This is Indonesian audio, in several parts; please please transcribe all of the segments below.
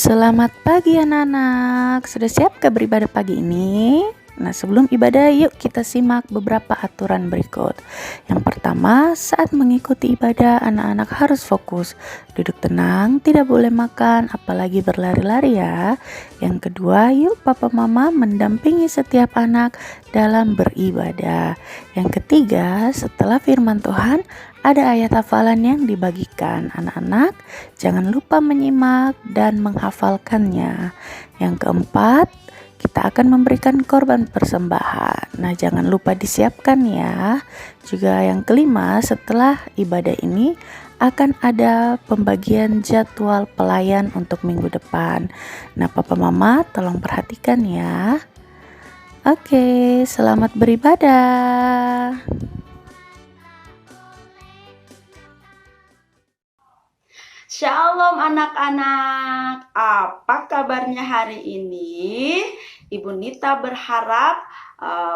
Selamat pagi anak-anak, sudah siapkah beribadah pagi ini? Nah, sebelum ibadah yuk kita simak beberapa aturan berikut. Yang pertama, saat mengikuti ibadah anak-anak harus fokus, duduk tenang, tidak boleh makan, apalagi berlari-lari ya. Yang kedua, yuk papa mama mendampingi setiap anak dalam beribadah. Yang ketiga, setelah firman Tuhan, ada ayat hafalan yang dibagikan. Anak-anak, jangan lupa menyimak dan menghafalkannya. Yang keempat, kita akan memberikan korban persembahan. Nah, jangan lupa disiapkan ya. Juga yang kelima, setelah ibadah ini akan ada pembagian jadwal pelayan untuk minggu depan. Nah, papa mama tolong perhatikan ya. Oke, selamat beribadah. Shalom anak-anak, apa kabarnya hari ini? Ibu Nita berharap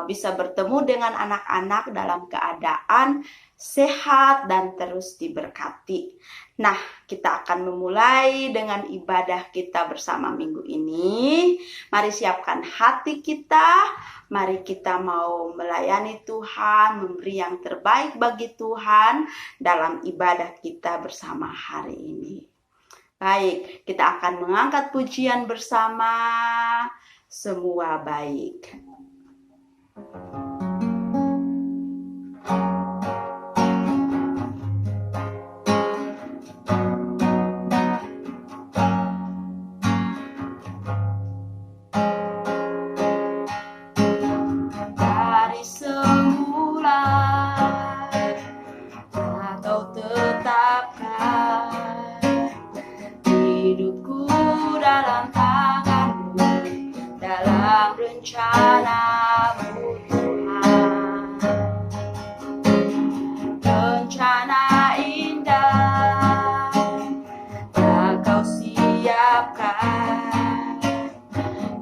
bisa bertemu dengan anak-anak dalam keadaan sehat dan terus diberkati. Nah, kita akan memulai dengan ibadah kita bersama minggu ini. Mari siapkan hati kita, mari kita mau melayani Tuhan, memberi yang terbaik bagi Tuhan dalam ibadah kita bersama hari ini. Baik, kita akan mengangkat pujian bersama. Semua baik. Dari semula Kau tetapkan hidupku dalam tangan-Mu, dalam rencana-Mu Tuhan. Rencana indah yang Kau siapkan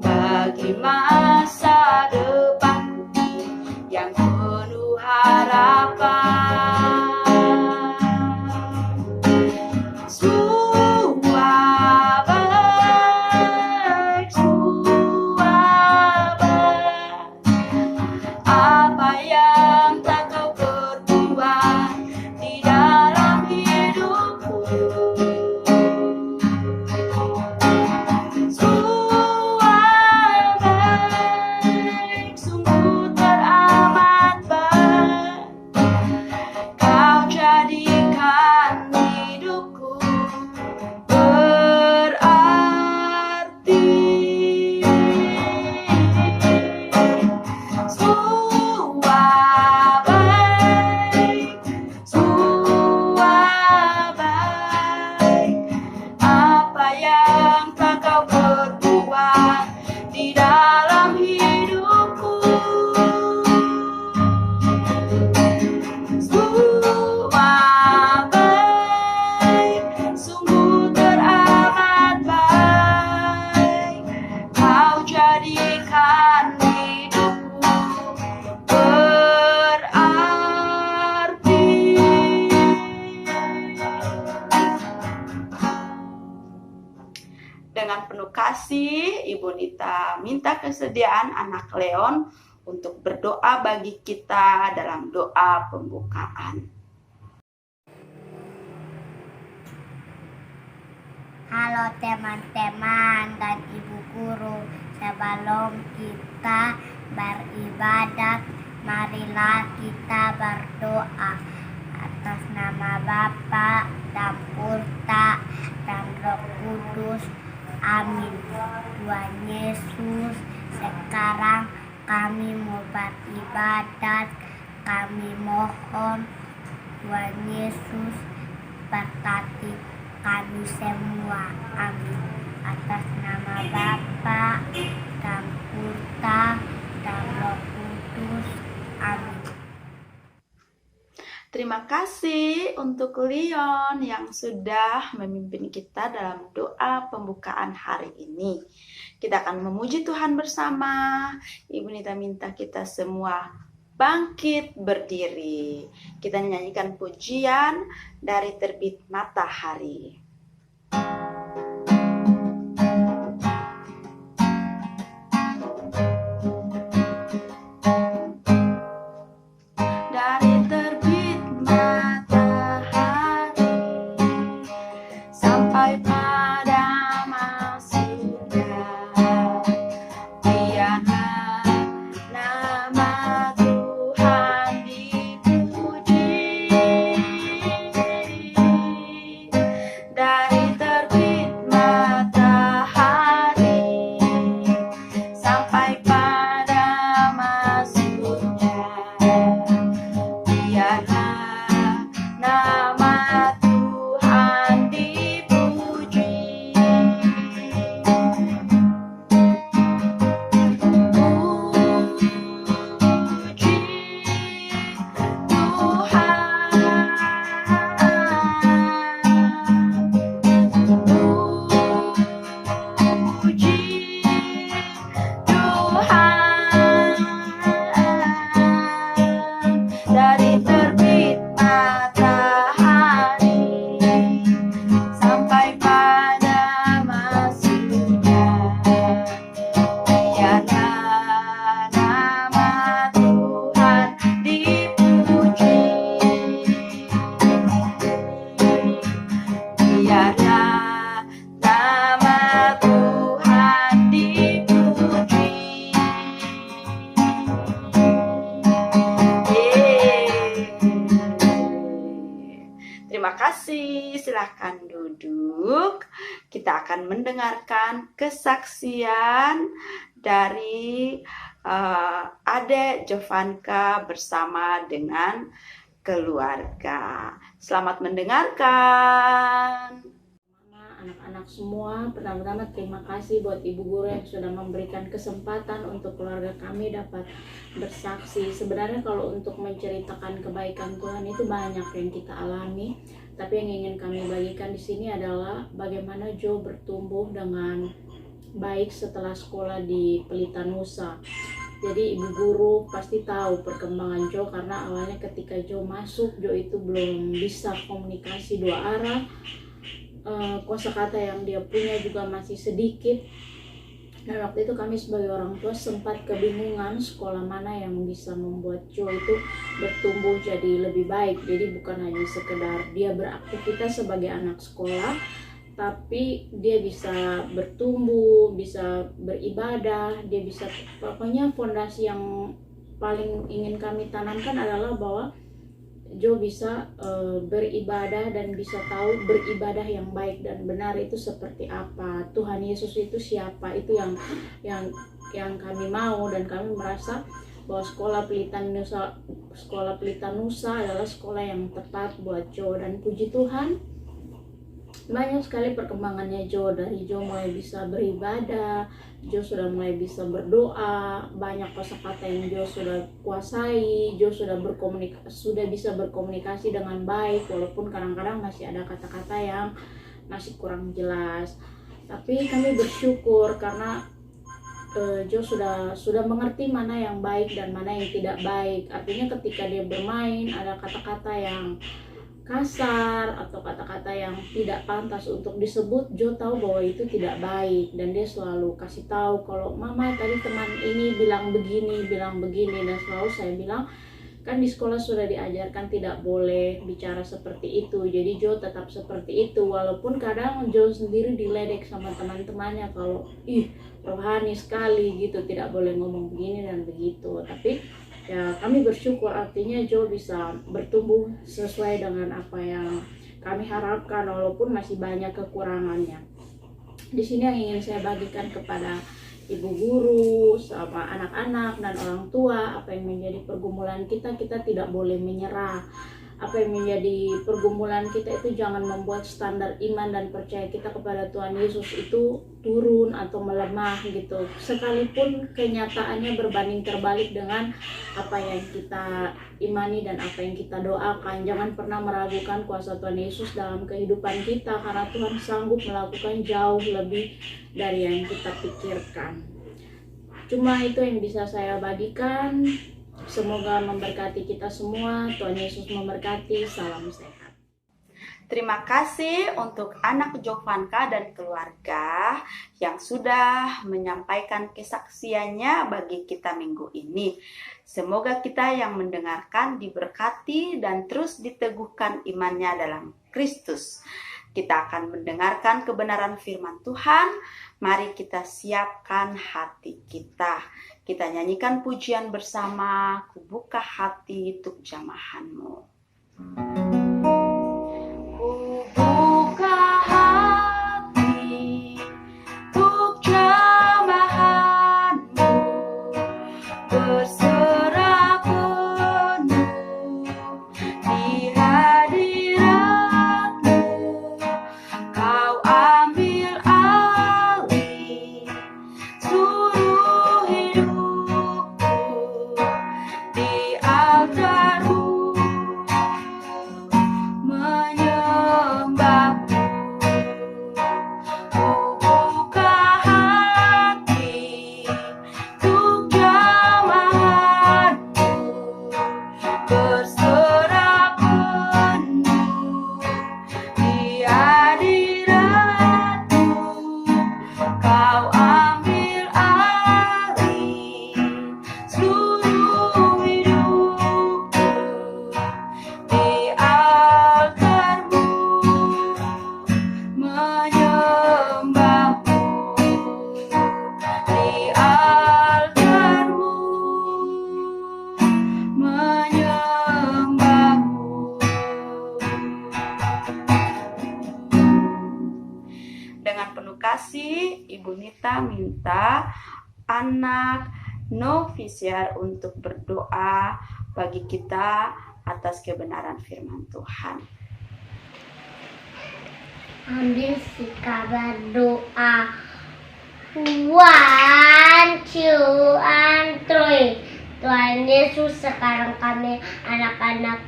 bagi masa depanku yang penuh harapan. Semua baik, apa yang tak Kau perbuat di dalam hidupku. Semua baik, sungguh teramat baik. Kau jadikan hidupku berarti. Semua baik, apa yang tak Kau perbuat di dalam hidupku. Semua baik, sungguh teramat baik. Kau jadikan hidupku berarti. Dengan penuh kasih, Ibu Nita minta kesediaan anak Leon untuk berdoa bagi kita dalam doa pembukaan. Halo teman-teman dan ibu guru, sebelum kita beribadat, marilah kita berdoa atas nama Bapa dan Putra dan Roh Kudus. Amin. Tuhan Yesus, sekarang kami mau beribadat, kami mohon Tuhan Yesus berkati kami semua. Amin. Atas nama Bapa dan Putra dan Roh Kudus. Amin. Terima kasih untuk Leon yang sudah memimpin kita dalam doa pembukaan hari ini. Kita akan memuji Tuhan bersama. Ibu Nita minta kita semua bangkit berdiri. Kita nyanyikan pujian dari Terbit Matahari. biarlah nama Tuhan dipuji. Terima kasih, silahkan duduk. Kita akan mendengarkan kesaksian dari Ade Jovanka bersama dengan keluarga. Selamat mendengarkan. Anak-anak semua, pertama-tama terima kasih buat Ibu Guru yang sudah memberikan kesempatan untuk keluarga kami dapat bersaksi. Sebenarnya kalau untuk menceritakan kebaikan Tuhan itu banyak yang kita alami, tapi yang ingin kami bagikan di sini adalah bagaimana Jo bertumbuh dengan baik setelah sekolah di Pelita Nusa. Jadi Ibu Guru pasti tahu perkembangan Jo, karena awalnya ketika Jo masuk, Jo itu belum bisa komunikasi dua arah. Kosakata yang dia punya juga masih sedikit, dan waktu itu kami sebagai orang tua sempat kebingungan sekolah mana yang bisa membuat Jo itu bertumbuh jadi lebih baik. Jadi bukan hanya sekedar dia beraktivitas sebagai anak sekolah, tapi dia bisa bertumbuh, bisa beribadah, dia bisa, pokoknya fondasi yang paling ingin kami tanamkan adalah bahwa Jo bisa beribadah dan bisa tahu beribadah yang baik dan benar itu seperti apa. Tuhan Yesus itu siapa, itu yang kami mau, dan kami merasa bahwa sekolah Pelita Nusa adalah sekolah yang tepat buat Jo. Dan puji Tuhan, banyak sekali perkembangannya Jo. Dari Jo mulai bisa beribadah, Jo sudah mulai bisa berdoa, banyak kosakata yang Jo sudah kuasai, Jo sudah bisa berkomunikasi dengan baik, walaupun kadang-kadang masih ada kata-kata yang masih kurang jelas. Tapi kami bersyukur karena Jo sudah mengerti mana yang baik dan mana yang tidak baik. Artinya ketika dia bermain ada kata-kata yang kasar atau kata-kata yang tidak pantas untuk disebut, Jo tahu bahwa itu tidak baik, dan dia selalu kasih tahu kalau mama tadi teman ini bilang begini, dan selalu saya bilang kan di sekolah sudah diajarkan tidak boleh bicara seperti itu. Jadi Jo tetap seperti itu, walaupun kadang Jo sendiri diledek sama teman-temannya kalau rohani sekali gitu, tidak boleh ngomong begini dan begitu. Tapi ya kami bersyukur, artinya Jo bisa bertumbuh sesuai dengan apa yang kami harapkan, walaupun masih banyak kekurangannya. Di sini yang ingin saya bagikan kepada Ibu Guru sama anak-anak dan orang tua, apa yang menjadi pergumulan kita tidak boleh menyerah. Apa yang menjadi pergumulan kita itu jangan membuat standar iman dan percaya kita kepada Tuhan Yesus itu turun atau melemah gitu. Sekalipun kenyataannya berbanding terbalik dengan apa yang kita imani dan apa yang kita doakan, jangan pernah meragukan kuasa Tuhan Yesus dalam kehidupan kita, karena Tuhan sanggup melakukan jauh lebih dari yang kita pikirkan. Cuma itu yang bisa saya bagikan. Semoga memberkati kita semua. Tuhan Yesus memberkati. Salam sehat. Terima kasih untuk anak Jovanka dan keluarga yang sudah menyampaikan kesaksiannya bagi kita minggu ini. Semoga kita yang mendengarkan diberkati dan terus diteguhkan imannya dalam Kristus. Kita akan mendengarkan kebenaran firman Tuhan. Mari kita siapkan hati kita. Kita nyanyikan pujian bersama, Ku buka hati untuk jamahanmu. Ku buka hati untuk jamahanmu, berserah penuh di hadiratmu. Kau ambil alih seluruh hidupku di altarmu. penuh kasih, Ibu Nita minta anak novisiar untuk berdoa bagi kita atas kebenaran firman Tuhan. Ambil sikap berdoa. 1, 2, and 3. Tuhan Yesus, sekarang kami anak-anak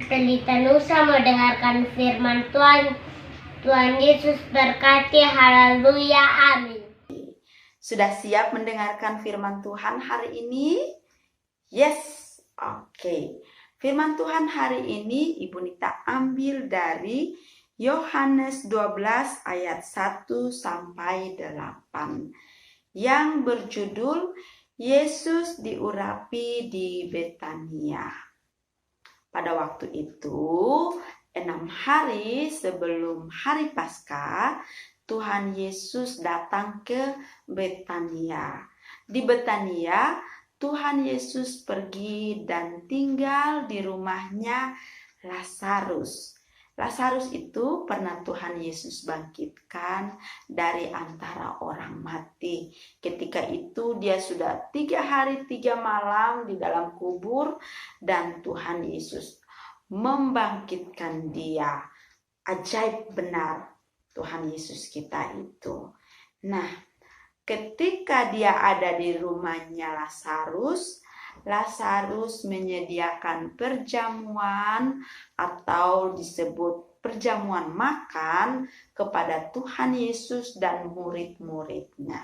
Pelita Nusa mendengarkan firman Tuhan. Tuhan Yesus berkati, haleluya, amin. Sudah siap mendengarkan firman Tuhan hari ini? Yes, oke. Firman Tuhan hari ini Ibu Nita ambil dari Yohanes 12 ayat 1 sampai 8 yang berjudul Yesus diurapi di Betania. Pada waktu itu, 6 hari sebelum hari Paskah, Tuhan Yesus datang ke Betania. Di Betania, Tuhan Yesus pergi dan tinggal di rumahnya Lazarus. Lazarus itu pernah Tuhan Yesus bangkitkan dari antara orang mati. Ketika itu dia sudah 3 hari 3 malam di dalam kubur dan Tuhan Yesus membangkitkan dia. Ajaib benar Tuhan Yesus kita itu. Nah, ketika dia ada di rumahnya Lazarus menyediakan perjamuan atau disebut perjamuan makan kepada Tuhan Yesus dan murid-muridnya.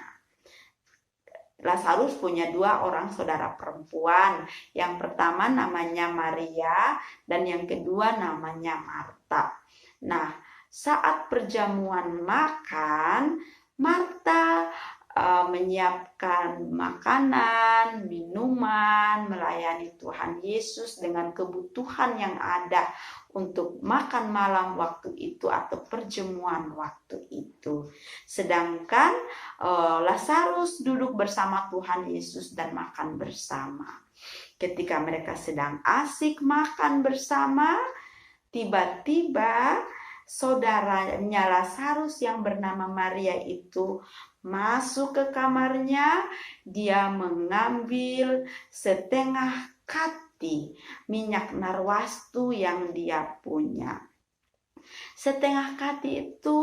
Lazarus punya 2 orang saudara perempuan. Yang pertama namanya Maria dan yang kedua namanya Marta. Nah, saat perjamuan makan, Marta menyiapkan makanan, minuman, melayani Tuhan Yesus dengan kebutuhan yang ada untuk makan malam waktu itu atau perjamuan waktu itu. Sedangkan Lazarus duduk bersama Tuhan Yesus dan makan bersama. Ketika mereka sedang asik makan bersama, tiba-tiba saudaranya Lazarus yang bernama Maria itu masuk ke kamarnya. Dia mengambil setengah kati minyak narwastu yang dia punya. Setengah kati itu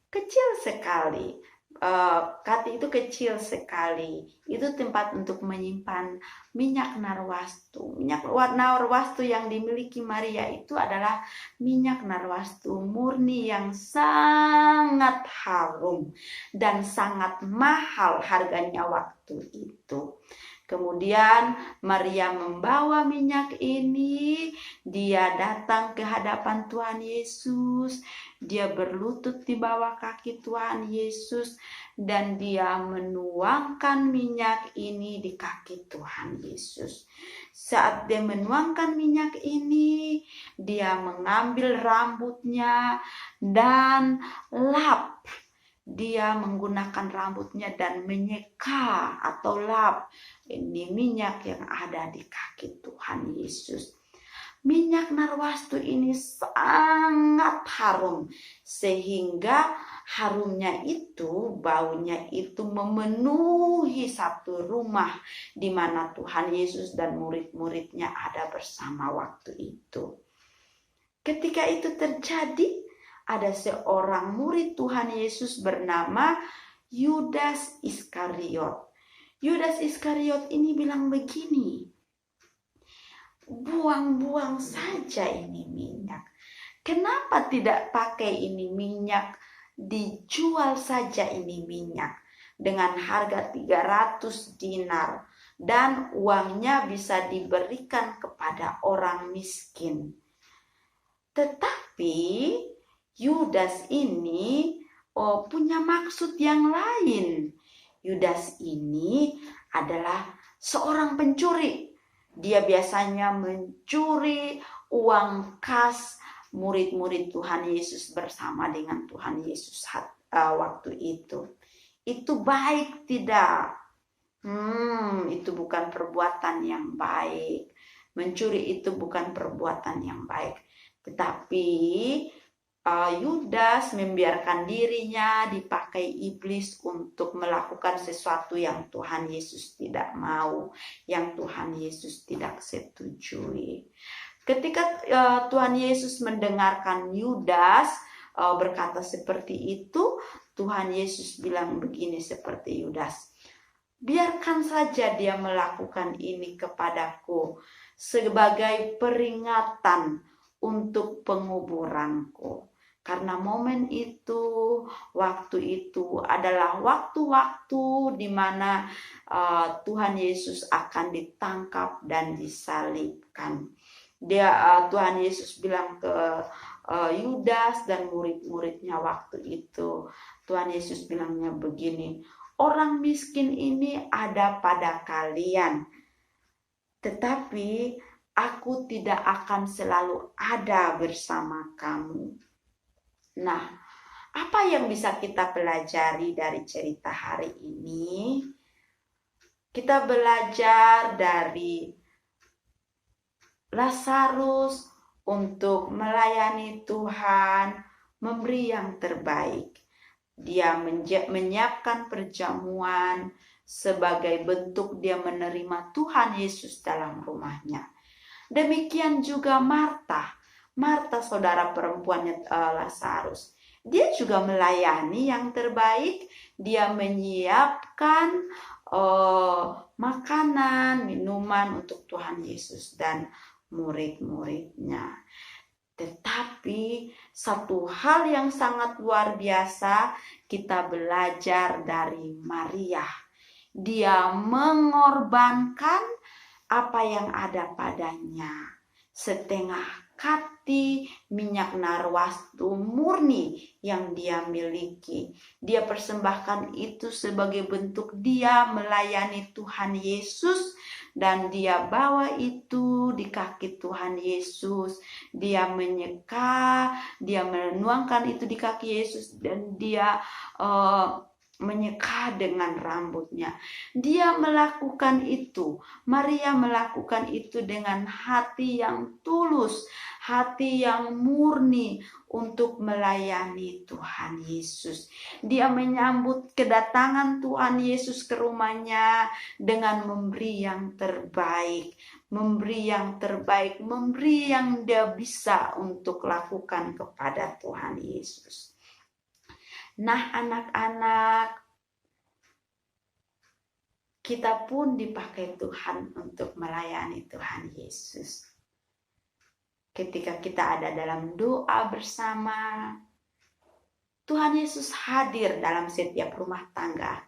kecil sekali. Kati itu kecil sekali. Itu tempat untuk menyimpan minyak narwastu. Minyak narwastu yang dimiliki Maria itu adalah minyak narwastu murni yang sangat harum dan sangat mahal harganya waktu itu. Kemudian Maria membawa minyak ini, dia datang ke hadapan Tuhan Yesus, dia berlutut di bawah kaki Tuhan Yesus, dan dia menuangkan minyak ini di kaki Tuhan Yesus. Saat dia menuangkan minyak ini, dia mengambil rambutnya dan lap. Dia menggunakan rambutnya dan menyeka atau lap ini minyak yang ada di kaki Tuhan Yesus. Minyak narwastu ini sangat harum sehingga harumnya itu, baunya itu memenuhi satu rumah di mana Tuhan Yesus dan murid-muridnya ada bersama waktu itu. Ketika itu terjadi, ada seorang murid Tuhan Yesus bernama Yudas Iskariot. Yudas Iskariot ini bilang begini, buang-buang saja ini minyak. Kenapa tidak pakai ini minyak, dijual saja ini minyak dengan harga 300 dinar dan uangnya bisa diberikan kepada orang miskin. Tetapi Yudas ini punya maksud yang lain. Yudas ini adalah seorang pencuri. Dia biasanya mencuri uang kas murid-murid Tuhan Yesus bersama dengan Tuhan Yesus waktu itu. Itu baik tidak? Itu bukan perbuatan yang baik. Mencuri itu bukan perbuatan yang baik. Tetapi Yudas membiarkan dirinya dipakai iblis untuk melakukan sesuatu yang Tuhan Yesus tidak mau, yang Tuhan Yesus tidak setujui. Ketika Tuhan Yesus mendengarkan Yudas berkata seperti itu, Tuhan Yesus bilang begini seperti Yudas, biarkan saja dia melakukan ini kepadaku sebagai peringatan untuk penguburanku. Karena momen itu, waktu itu adalah waktu-waktu di mana Tuhan Yesus akan ditangkap dan disalibkan. Tuhan Yesus bilang ke Yudas dan murid-muridnya waktu itu, Tuhan Yesus bilangnya begini, orang miskin ini ada pada kalian, tetapi aku tidak akan selalu ada bersama kamu. Nah, apa yang bisa kita pelajari dari cerita hari ini? Kita belajar dari Lazarus untuk melayani Tuhan, memberi yang terbaik. Dia menyiapkan perjamuan sebagai bentuk dia menerima Tuhan Yesus dalam rumahnya. Demikian juga Marta saudara perempuannya Lazarus. Dia juga melayani yang terbaik. Dia menyiapkan makanan, minuman untuk Tuhan Yesus dan murid-muridnya. Tetapi satu hal yang sangat luar biasa kita belajar dari Maria. Dia mengorbankan apa yang ada padanya. Setengah kati minyak narwastu murni yang dia miliki. Dia persembahkan itu sebagai bentuk dia melayani Tuhan Yesus, dan dia bawa itu di kaki Tuhan Yesus. Dia menyeka, dia menuangkan itu di kaki Yesus, dan dia menyeka dengan rambutnya. Dia melakukan itu, Maria melakukan itu dengan hati yang tulus, hati yang murni untuk melayani Tuhan Yesus. Dia menyambut kedatangan Tuhan Yesus ke rumahnya dengan memberi yang terbaik, memberi yang dia bisa untuk lakukan kepada Tuhan Yesus. Nah, anak-anak, kita pun dipakai Tuhan untuk melayani Tuhan Yesus. Ketika kita ada dalam doa bersama, Tuhan Yesus hadir dalam setiap rumah tangga.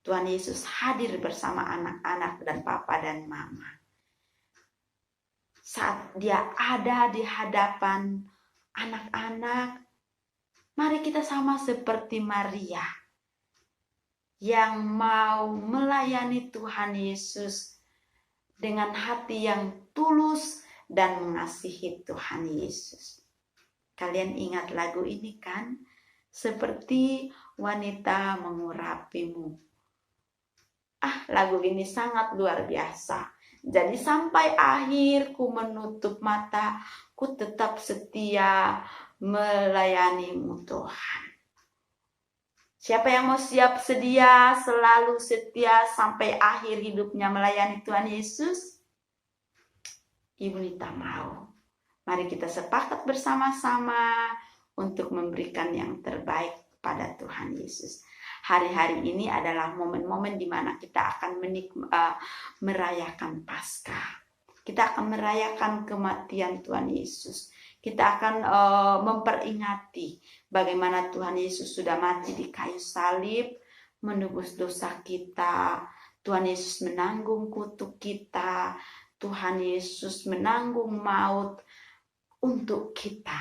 Tuhan Yesus hadir bersama anak-anak dan papa dan mama. Saat dia ada di hadapan anak-anak, mari kita sama seperti Maria yang mau melayani Tuhan Yesus dengan hati yang tulus dan mengasihi Tuhan Yesus. Kalian ingat lagu ini kan? Seperti wanita mengurapimu. Lagu ini sangat luar biasa. Jadi sampai akhir ku menutup mata, ku tetap setia melayanimu Tuhan. Siapa yang mau siap sedia, selalu setia sampai akhir hidupnya melayani Tuhan Yesus? Ibu Nita mau. Mari kita sepakat bersama-sama untuk memberikan yang terbaik kepada Tuhan Yesus. Hari-hari ini adalah momen-momen di mana kita akan merayakan Paskah. Kita akan merayakan kematian Tuhan Yesus. Kita akan memperingati bagaimana Tuhan Yesus sudah mati di kayu salib, menebus dosa kita. Tuhan Yesus menanggung kutuk kita. Tuhan Yesus menanggung maut untuk kita,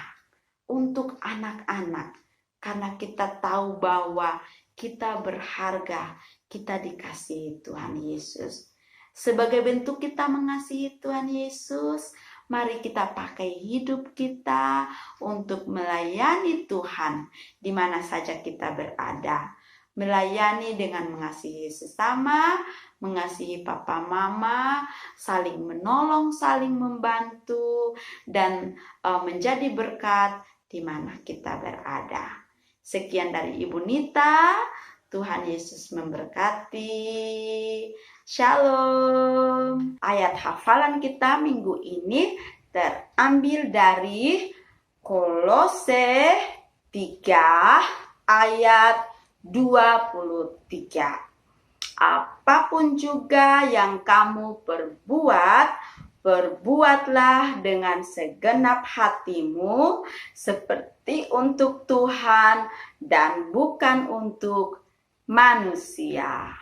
untuk anak-anak. Karena kita tahu bahwa kita berharga, kita dikasihi Tuhan Yesus. Sebagai bentuk kita mengasihi Tuhan Yesus, mari kita pakai hidup kita untuk melayani Tuhan di mana saja kita berada. Melayani dengan mengasihi sesama, mengasihi papa mama, saling menolong, saling membantu, dan menjadi berkat di mana kita berada. Sekian dari Ibu Nita. Tuhan Yesus memberkati. Shalom. Ayat hafalan kita minggu ini terambil dari Kolose 3 ayat 23. Apapun juga yang kamu perbuat, perbuatlah dengan segenap hatimu seperti untuk Tuhan dan bukan untuk manusia.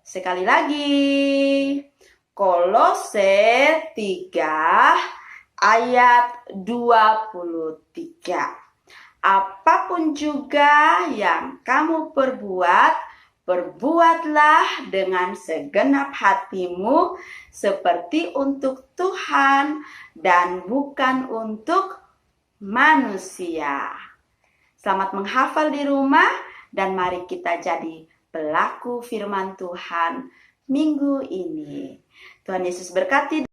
Sekali lagi, Kolose 3 ayat 23. Apapun juga yang kamu perbuat, perbuatlah dengan segenap hatimu seperti untuk Tuhan dan bukan untuk manusia. Selamat menghafal di rumah dan mari kita jadi pelaku firman Tuhan minggu ini. Tuhan Yesus berkati.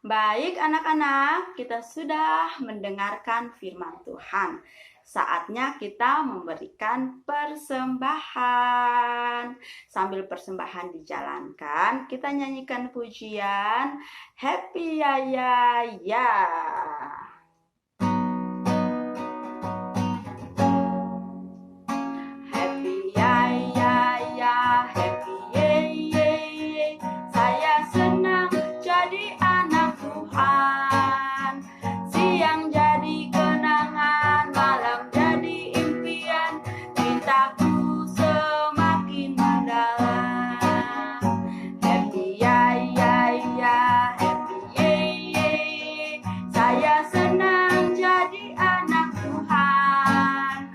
Baik anak-anak, kita sudah mendengarkan firman Tuhan. Saatnya kita memberikan persembahan. Sambil persembahan dijalankan, kita nyanyikan pujian Happy Ya Ya Ya. Happy Ya Ya Ya, happy ye ye ye. Saya senang jadi anak Tuhan. Siang jadi kenangan, malam jadi impian. Cintaku semakin mendalam. Happy ya ya ya, happy ye ye ye. Saya senang jadi anak Tuhan.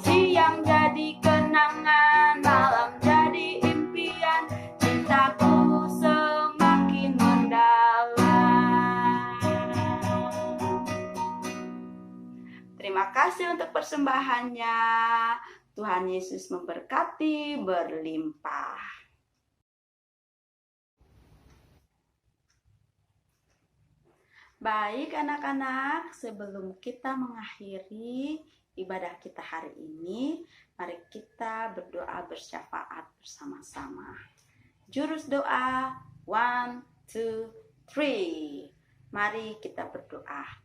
Siang jadi kenangan, malam jadi impian. Cintaku semakin mendalam. Terima kasih untuk persembahannya. Tuhan Yesus memberkati berlimpah. Baik anak-anak, sebelum kita mengakhiri ibadah kita hari ini, mari kita berdoa bersyafaat bersama-sama. Jurus doa 1, 2, 3. Mari kita berdoa.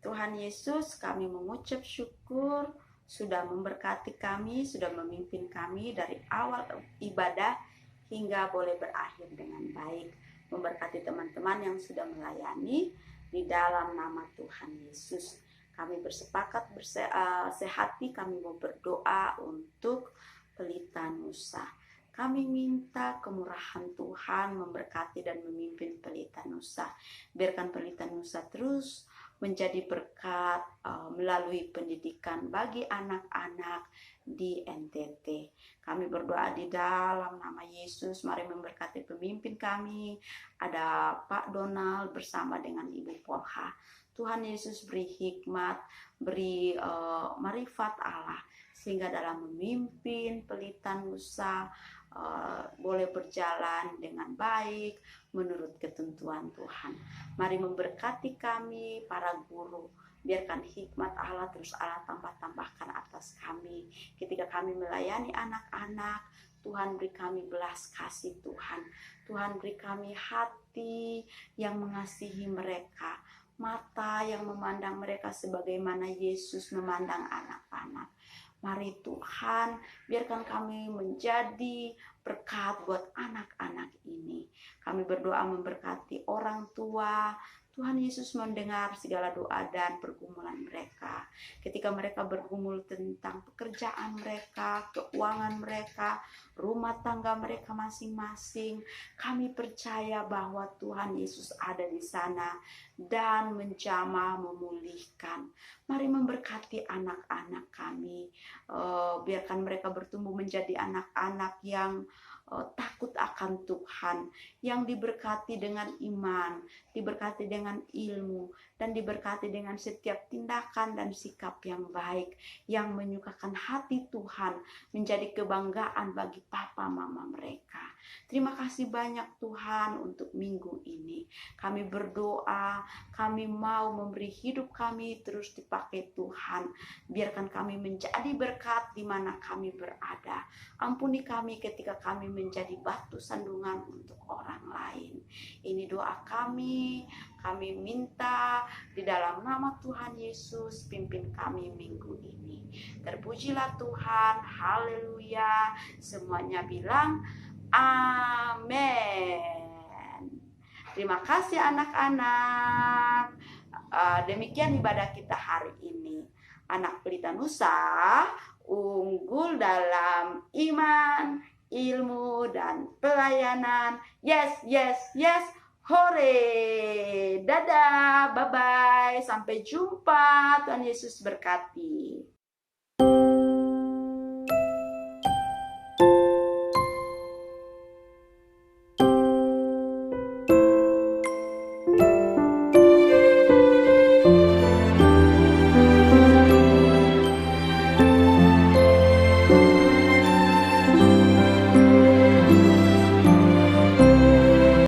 Tuhan Yesus, kami mengucap syukur sudah memberkati kami, sudah memimpin kami dari awal ibadah hingga boleh berakhir dengan baik. Memberkati teman-teman yang sudah melayani di dalam nama Tuhan Yesus. Kami bersepakat sehati kami mau berdoa untuk Pelita Nusa. Kami minta kemurahan Tuhan memberkati dan memimpin Pelita Nusa. Biarkan Pelita Nusa terus menjadi berkat melalui pendidikan bagi anak-anak di NTT. Kami berdoa di dalam nama Yesus. Mari memberkati pemimpin kami. Ada Pak Donald bersama dengan Ibu Polha. Tuhan Yesus beri hikmat, beri marifat Allah, sehingga dalam memimpin Pelita Nusa boleh berjalan dengan baik menurut ketentuan Tuhan. Mari memberkati kami para guru. Biarkan hikmat Allah terus Allah tambah-tambahkan atas kami. Ketika kami melayani anak-anak, Tuhan beri kami belas kasih Tuhan. Tuhan beri kami hati yang mengasihi mereka. Mata yang memandang mereka sebagaimana Yesus memandang anak-anak. Mari Tuhan, biarkan kami menjadi berkat buat anak-anak ini. Kami berdoa memberkati orang tua. Tuhan Yesus mendengar segala doa dan pergumulan mereka. Ketika mereka bergumul tentang pekerjaan mereka, keuangan mereka, rumah tangga mereka masing-masing, kami percaya bahwa Tuhan Yesus ada di sana dan menjamah memulihkan. Mari memberkati anak-anak kami. Biarkan mereka bertumbuh menjadi anak-anak yang takut akan Tuhan, yang diberkati dengan iman, diberkati dengan ilmu, dan diberkati dengan setiap tindakan dan sikap yang baik, yang menyukakan hati Tuhan, menjadi kebanggaan bagi papa mama mereka. Terima kasih banyak Tuhan untuk minggu ini. Kami berdoa, kami mau memberi hidup kami terus dipakai Tuhan. Biarkan kami menjadi berkat di mana kami berada. Ampuni kami ketika kami menjadi batu sandungan untuk orang lain. Ini doa kami minta di dalam nama Tuhan Yesus, pimpin kami minggu ini. Terpujilah Tuhan, haleluya. Semuanya bilang amin. Terima kasih anak-anak. Demikian ibadah kita hari ini. Anak Pelita Nusa unggul dalam iman, ilmu, dan pelayanan. Yes, yes, yes. Hore. Dadah. Bye-bye. Sampai jumpa. Tuhan Yesus berkati.